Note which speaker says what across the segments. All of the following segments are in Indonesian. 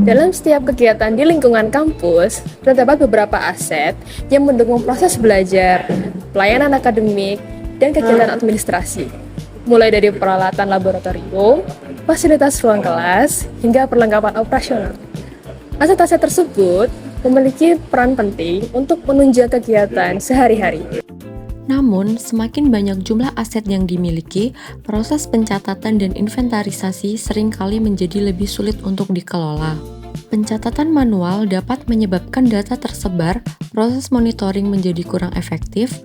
Speaker 1: Dalam setiap kegiatan di lingkungan kampus, terdapat beberapa aset yang mendukung proses belajar, pelayanan akademik, dan kegiatan administrasi. Mulai dari peralatan laboratorium, fasilitas ruang kelas, hingga perlengkapan operasional. Aset-aset tersebut memiliki peran penting untuk menunjang kegiatan sehari-hari.
Speaker 2: Namun, semakin banyak jumlah aset yang dimiliki, proses pencatatan dan inventarisasi seringkali menjadi lebih sulit untuk dikelola. Pencatatan manual dapat menyebabkan data tersebar, proses monitoring menjadi kurang efektif,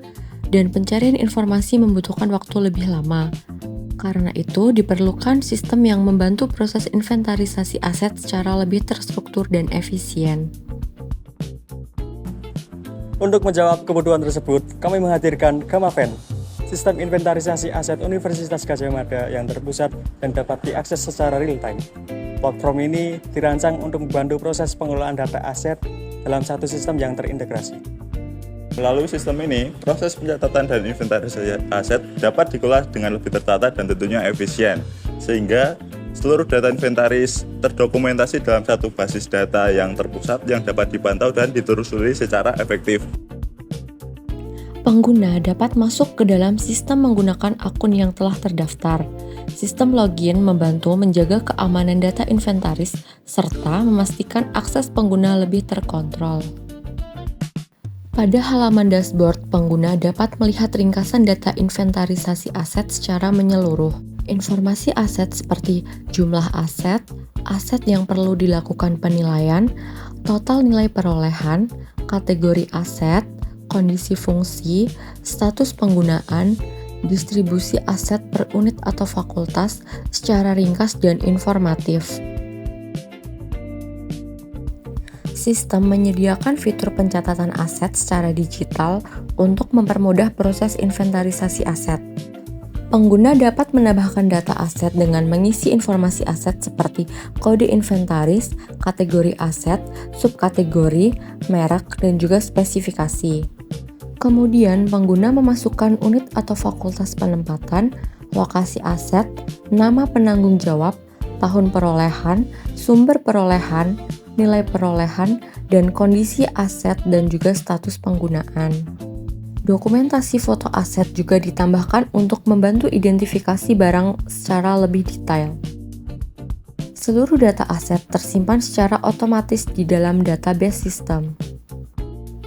Speaker 2: dan pencarian informasi membutuhkan waktu lebih lama. Karena itu, diperlukan sistem yang membantu proses inventarisasi aset secara lebih terstruktur dan efisien.
Speaker 3: Untuk menjawab kebutuhan tersebut, kami menghadirkan Gamaven, sistem inventarisasi aset Universitas Gadjah Mada yang terpusat dan dapat diakses secara real-time. Platform ini dirancang untuk membantu proses pengelolaan data aset dalam satu sistem yang terintegrasi.
Speaker 4: Melalui sistem ini, proses pencatatan dan inventarisasi aset dapat dikelola dengan lebih tertata dan tentunya efisien, sehingga seluruh data inventaris terdokumentasi dalam satu basis data yang terpusat yang dapat dipantau dan ditelusuri secara efektif.
Speaker 2: Pengguna dapat masuk ke dalam sistem menggunakan akun yang telah terdaftar. Sistem login membantu menjaga keamanan data inventaris serta memastikan akses pengguna lebih terkontrol. Pada halaman dashboard, pengguna dapat melihat ringkasan data inventarisasi aset secara menyeluruh. Informasi aset seperti jumlah aset, aset yang perlu dilakukan penilaian, total nilai perolehan, kategori aset, kondisi fungsi, status penggunaan, distribusi aset per unit atau fakultas secara ringkas dan informatif. Sistem menyediakan fitur pencatatan aset secara digital untuk mempermudah proses inventarisasi aset. Pengguna dapat menambahkan data aset dengan mengisi informasi aset seperti kode inventaris, kategori aset, subkategori, merek, dan juga spesifikasi. Kemudian, pengguna memasukkan unit atau fakultas penempatan, lokasi aset, nama penanggung jawab, tahun perolehan, sumber perolehan, nilai perolehan, dan kondisi aset dan juga status penggunaan. Dokumentasi foto aset juga ditambahkan untuk membantu identifikasi barang secara lebih detail. Seluruh data aset tersimpan secara otomatis di dalam database sistem.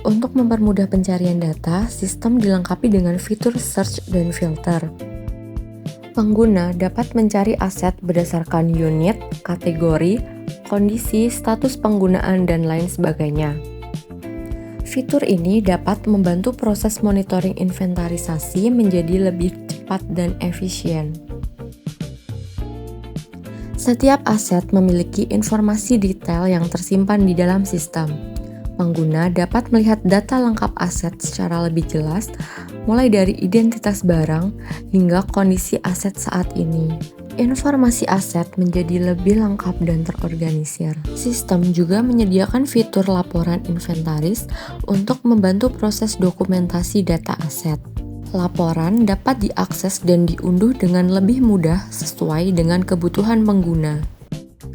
Speaker 2: Untuk mempermudah pencarian data, sistem dilengkapi dengan fitur search dan filter. Pengguna dapat mencari aset berdasarkan unit, kategori, kondisi, status penggunaan, dan lain sebagainya. Fitur ini dapat membantu proses monitoring inventarisasi menjadi lebih cepat dan efisien. Setiap aset memiliki informasi detail yang tersimpan di dalam sistem. Pengguna dapat melihat data lengkap aset secara lebih jelas, mulai dari identitas barang hingga kondisi aset saat ini. Informasi aset menjadi lebih lengkap dan terorganisir. Sistem juga menyediakan fitur laporan inventaris untuk membantu proses dokumentasi data aset. Laporan dapat diakses dan diunduh dengan lebih mudah sesuai dengan kebutuhan pengguna.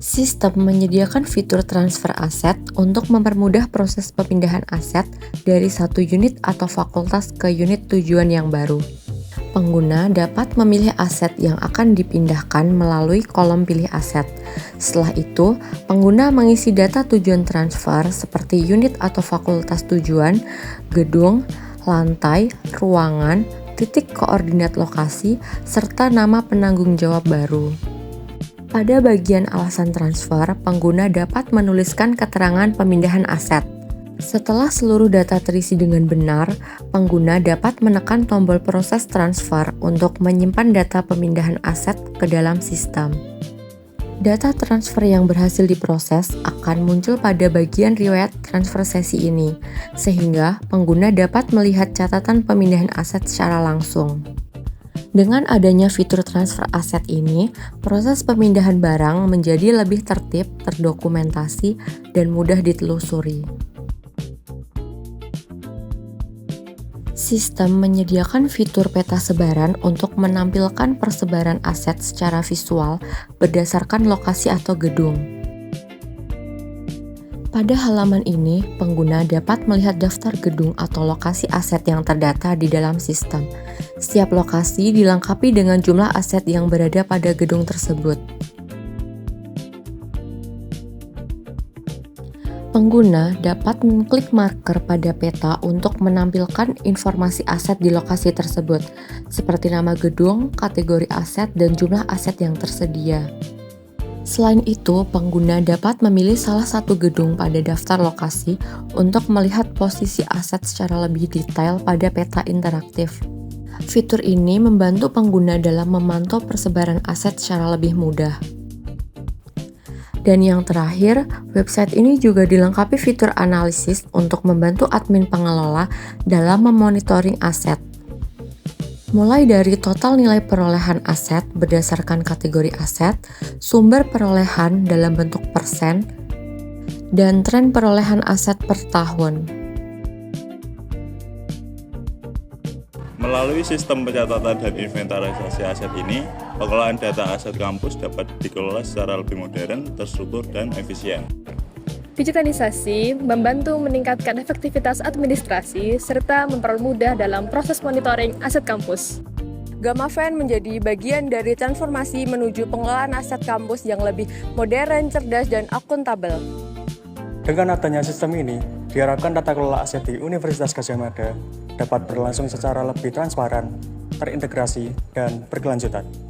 Speaker 2: Sistem menyediakan fitur transfer aset untuk mempermudah proses pemindahan aset dari satu unit atau fakultas ke unit tujuan yang baru. Pengguna dapat memilih aset yang akan dipindahkan melalui kolom pilih aset. Setelah itu, pengguna mengisi data tujuan transfer seperti unit atau fakultas tujuan, gedung, lantai, ruangan, titik koordinat lokasi, serta nama penanggung jawab baru. Pada bagian alasan transfer, pengguna dapat menuliskan keterangan pemindahan aset. Setelah seluruh data terisi dengan benar, pengguna dapat menekan tombol proses transfer untuk menyimpan data pemindahan aset ke dalam sistem. Data transfer yang berhasil diproses akan muncul pada bagian riwayat transfer sesi ini, sehingga pengguna dapat melihat catatan pemindahan aset secara langsung. Dengan adanya fitur transfer aset ini, proses pemindahan barang menjadi lebih tertib, terdokumentasi, dan mudah ditelusuri. Sistem menyediakan fitur peta sebaran untuk menampilkan persebaran aset secara visual berdasarkan lokasi atau gedung. Pada halaman ini, pengguna dapat melihat daftar gedung atau lokasi aset yang terdata di dalam sistem. Setiap lokasi dilengkapi dengan jumlah aset yang berada pada gedung tersebut. Pengguna dapat mengklik marker pada peta untuk menampilkan informasi aset di lokasi tersebut, seperti nama gedung, kategori aset, dan jumlah aset yang tersedia. Selain itu, pengguna dapat memilih salah satu gedung pada daftar lokasi untuk melihat posisi aset secara lebih detail pada peta interaktif. Fitur ini membantu pengguna dalam memantau persebaran aset secara lebih mudah. Dan yang terakhir, website ini juga dilengkapi fitur analisis untuk membantu admin pengelola dalam memonitoring aset. Mulai dari total nilai perolehan aset berdasarkan kategori aset, sumber perolehan dalam bentuk persen, dan tren perolehan aset per tahun.
Speaker 4: Melalui sistem pencatatan dan inventarisasi aset ini, pengelolaan data aset kampus dapat dikelola secara lebih modern, terstruktur, dan efisien.
Speaker 1: Digitalisasi membantu meningkatkan efektivitas administrasi serta mempermudah dalam proses monitoring aset kampus.
Speaker 5: Gamaven menjadi bagian dari transformasi menuju pengelolaan aset kampus yang lebih modern, cerdas, dan akuntabel.
Speaker 3: Dengan adanya sistem ini, diharapkan tata kelola aset di Universitas Gadjah Mada dapat berlangsung secara lebih transparan, terintegrasi, dan berkelanjutan.